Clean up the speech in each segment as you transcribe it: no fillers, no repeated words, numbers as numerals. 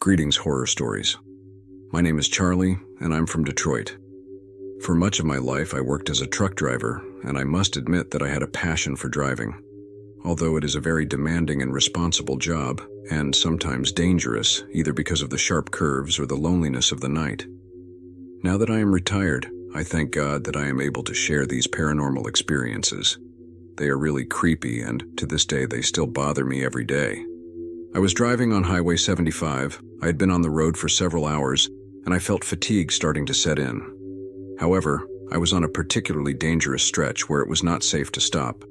Greetings, horror stories. My name is Charlie, and I'm from Detroit. For much of my life, I worked as a truck driver, and I must admit that I had a passion for driving. Although it is a very demanding and responsible job, and sometimes dangerous, either because of the sharp curves or the loneliness of the night. Now that I am retired, I thank God that I am able to share these paranormal experiences. They are really creepy, and to this day they still bother me every day. I was driving on Highway 75. I had been on the road for several hours, and I felt fatigue starting to set in. However, I was on a particularly dangerous stretch where it was not safe to stop.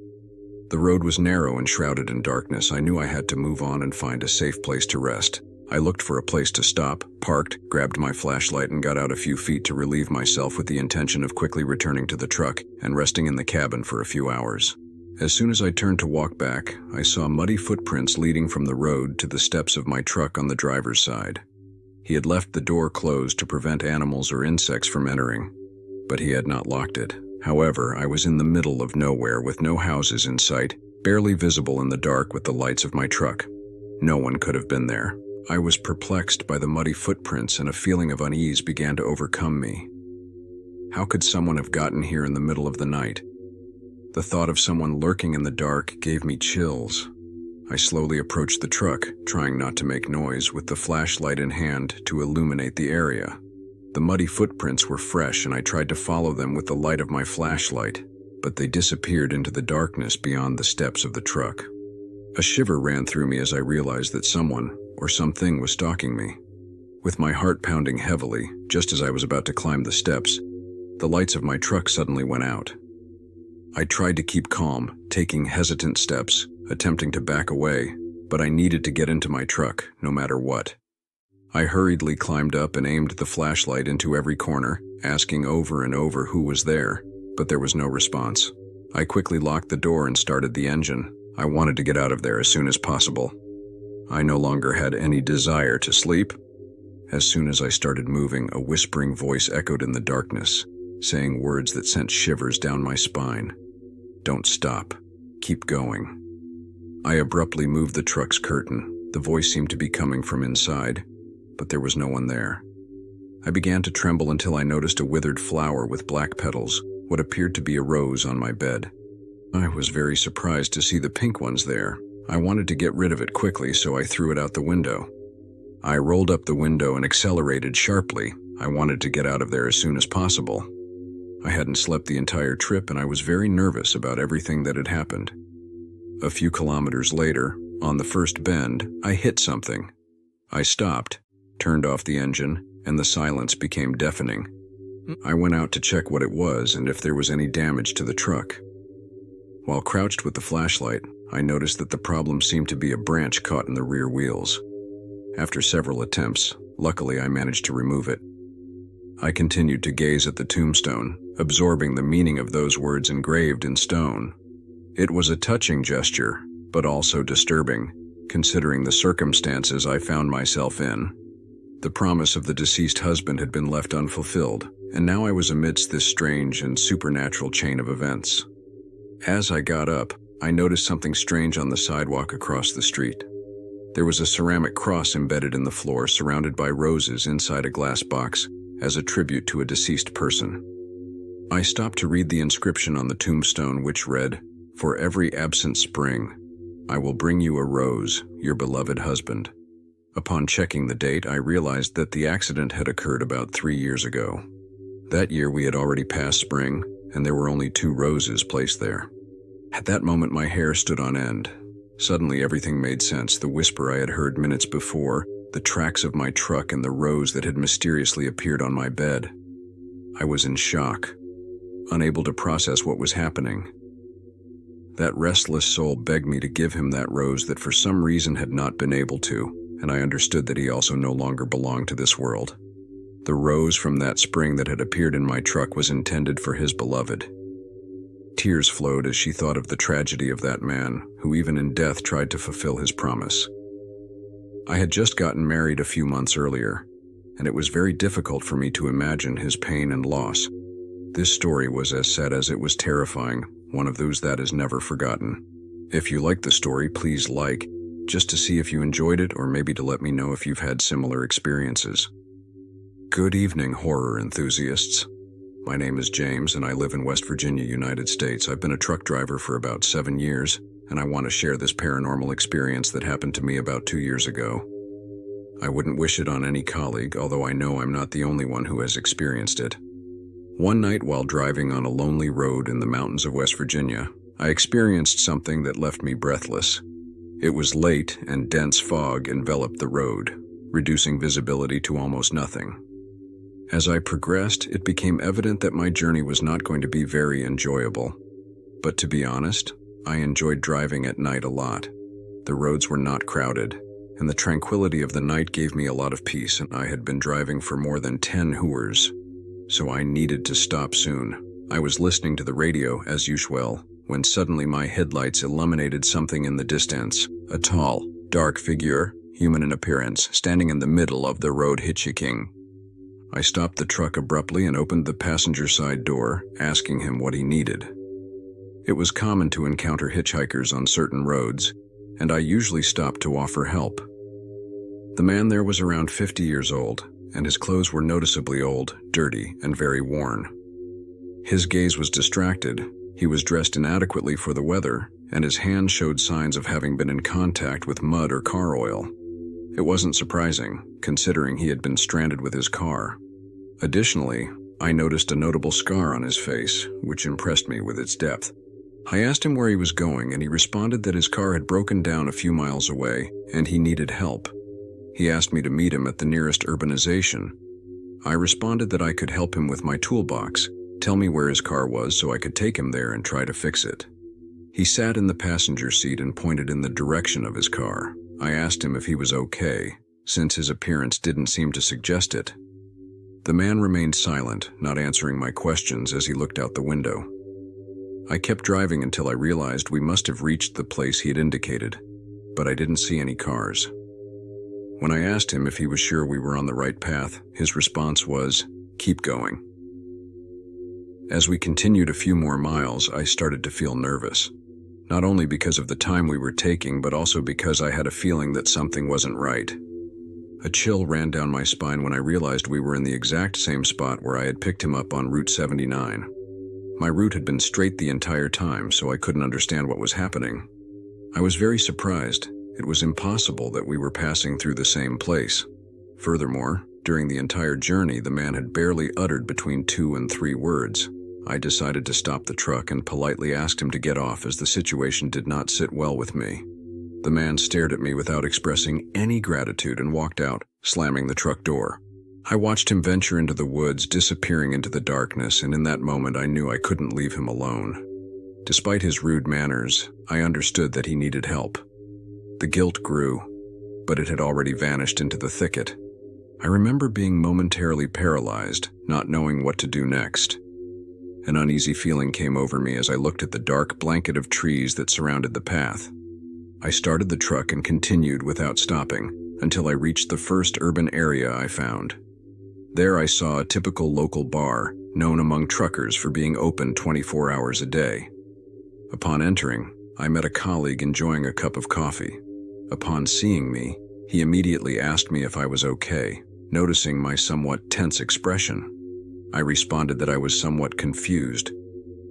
The road was narrow and shrouded in darkness. I knew I had to move on and find a safe place to rest. I looked for a place to stop, parked, grabbed my flashlight, and got out a few feet to relieve myself with the intention of quickly returning to the truck and resting in the cabin for a few hours. As soon as I turned to walk back, I saw muddy footprints leading from the road to the steps of my truck on the driver's side. He had left the door closed to prevent animals or insects from entering, but he had not locked it. However, I was in the middle of nowhere with no houses in sight, barely visible in the dark with the lights of my truck. No one could have been there. I was perplexed by the muddy footprints, and a feeling of unease began to overcome me. How could someone have gotten here in the middle of the night? The thought of someone lurking in the dark gave me chills. I slowly approached the truck, trying not to make noise, with the flashlight in hand to illuminate the area. The muddy footprints were fresh, and I tried to follow them with the light of my flashlight, but they disappeared into the darkness beyond the steps of the truck. A shiver ran through me as I realized that someone, or something, was stalking me. With my heart pounding heavily, just as I was about to climb the steps, the lights of my truck suddenly went out. I tried to keep calm, taking hesitant steps, attempting to back away, but I needed to get into my truck, no matter what. I hurriedly climbed up and aimed the flashlight into every corner, asking over and over who was there, but there was no response. I quickly locked the door and started the engine. I wanted to get out of there as soon as possible. I no longer had any desire to sleep. As soon as I started moving, a whispering voice echoed in the darkness, saying words that sent shivers down my spine. "Don't stop. Keep going." I abruptly moved the truck's curtain. The voice seemed to be coming from inside, but there was no one there. I began to tremble until I noticed a withered flower with black petals, what appeared to be a rose, on my bed. I was very surprised to see the pink ones there. I wanted to get rid of it quickly, so I threw it out the window. I rolled up the window and accelerated sharply. I wanted to get out of there as soon as possible. I hadn't slept the entire trip, and I was very nervous about everything that had happened. A few kilometers later, on the first bend, I hit something. I stopped, turned off the engine, and the silence became deafening. I went out to check what it was and if there was any damage to the truck. While crouched with the flashlight, I noticed that the problem seemed to be a branch caught in the rear wheels. After several attempts, luckily I managed to remove it. I continued to gaze at the tombstone, absorbing the meaning of those words engraved in stone. It was a touching gesture, but also disturbing, considering the circumstances I found myself in. The promise of the deceased husband had been left unfulfilled, and now I was amidst this strange and supernatural chain of events. As I got up, I noticed something strange on the sidewalk across the street. There was a ceramic cross embedded in the floor, surrounded by roses inside a glass box, as a tribute to a deceased person. I stopped to read the inscription on the tombstone, which read, "For every absent spring, I will bring you a rose, your beloved husband." Upon checking the date, I realized that the accident had occurred about 3 years ago. That year we had already passed spring, and there were only 2 roses placed there. At that moment, my hair stood on end. Suddenly everything made sense: the whisper I had heard minutes before, the tracks of my truck, and the rose that had mysteriously appeared on my bed. I was in shock, unable to process what was happening. That restless soul begged me to give him that rose that for some reason had not been able to, and I understood that he also no longer belonged to this world. The rose from that spring that had appeared in my truck was intended for his beloved. Tears flowed as she thought of the tragedy of that man, who even in death tried to fulfill his promise. I had just gotten married a few months earlier, and it was very difficult for me to imagine his pain and loss. This story was as sad as it was terrifying, one of those that is never forgotten. If you like the story, please like, just to see if you enjoyed it or maybe to let me know if you've had similar experiences. Good evening, horror enthusiasts. My name is James and I live in West Virginia, United States. I've been a truck driver for about 7 years, and I want to share this paranormal experience that happened to me about 2 years ago. I wouldn't wish it on any colleague, although I know I'm not the only one who has experienced it. One night while driving on a lonely road in the mountains of West Virginia, I experienced something that left me breathless. It was late and dense fog enveloped the road, reducing visibility to almost nothing. As I progressed, it became evident that my journey was not going to be very enjoyable. But to be honest, I enjoyed driving at night a lot. The roads were not crowded, and the tranquility of the night gave me a lot of peace, and I had been driving for more than 10 hours, so I needed to stop soon. I was listening to the radio, as usual, when suddenly my headlights illuminated something in the distance. A tall, dark figure, human in appearance, standing in the middle of the road hitchhiking. I stopped the truck abruptly and opened the passenger side door, asking him what he needed. It was common to encounter hitchhikers on certain roads, and I usually stopped to offer help. The man there was around 50 years old, and his clothes were noticeably old, dirty, and very worn. His gaze was distracted, he was dressed inadequately for the weather, and his hand showed signs of having been in contact with mud or car oil. It wasn't surprising, considering he had been stranded with his car. Additionally, I noticed a notable scar on his face, which impressed me with its depth. I asked him where he was going, and he responded that his car had broken down a few miles away, and he needed help. He asked me to meet him at the nearest urbanization. I responded that I could help him with my toolbox, tell me where his car was so I could take him there and try to fix it. He sat in the passenger seat and pointed in the direction of his car. I asked him if he was okay, since his appearance didn't seem to suggest it. The man remained silent, not answering my questions as he looked out the window. I kept driving until I realized we must have reached the place he had indicated, but I didn't see any cars. When I asked him if he was sure we were on the right path, his response was, "Keep going." As we continued a few more miles, I started to feel nervous. Not only because of the time we were taking, but also because I had a feeling that something wasn't right. A chill ran down my spine when I realized we were in the exact same spot where I had picked him up on Route 79. My route had been straight the entire time, so I couldn't understand what was happening. I was very surprised. It was impossible that we were passing through the same place. Furthermore, during the entire journey, the man had barely uttered between 2 and 3 words. I decided to stop the truck and politely asked him to get off as the situation did not sit well with me. The man stared at me without expressing any gratitude and walked out, slamming the truck door. I watched him venture into the woods, disappearing into the darkness, and in that moment I knew I couldn't leave him alone. Despite his rude manners, I understood that he needed help. The guilt grew, but it had already vanished into the thicket. I remember being momentarily paralyzed, not knowing what to do next. An uneasy feeling came over me as I looked at the dark blanket of trees that surrounded the path. I started the truck and continued without stopping until I reached the first urban area I found. There I saw a typical local bar, known among truckers for being open 24 hours a day. Upon entering, I met a colleague enjoying a cup of coffee. Upon seeing me, he immediately asked me if I was okay, noticing my somewhat tense expression. I responded that I was somewhat confused,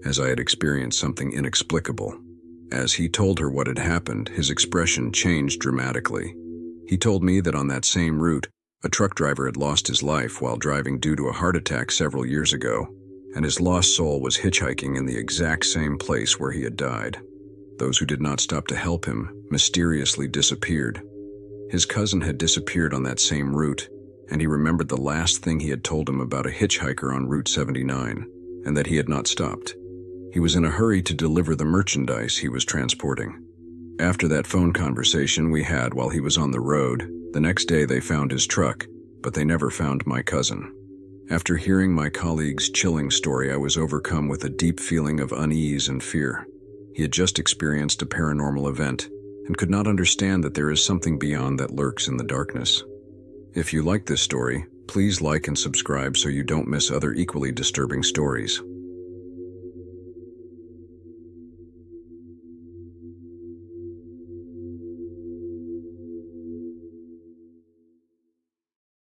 as I had experienced something inexplicable. As he told her what had happened, his expression changed dramatically. He told me that on that same route, a truck driver had lost his life while driving due to a heart attack several years ago, and his lost soul was hitchhiking in the exact same place where he had died. Those who did not stop to help him mysteriously disappeared. His cousin had disappeared on that same route, and he remembered the last thing he had told him about a hitchhiker on Route 79, and that he had not stopped. He was in a hurry to deliver the merchandise he was transporting. After that phone conversation we had while he was on the road, the next day they found his truck, but they never found my cousin. After hearing my colleague's chilling story, I was overcome with a deep feeling of unease and fear. He had just experienced a paranormal event and could not understand that there is something beyond that lurks in the darkness. If you like this story, please like and subscribe so you don't miss other equally disturbing stories.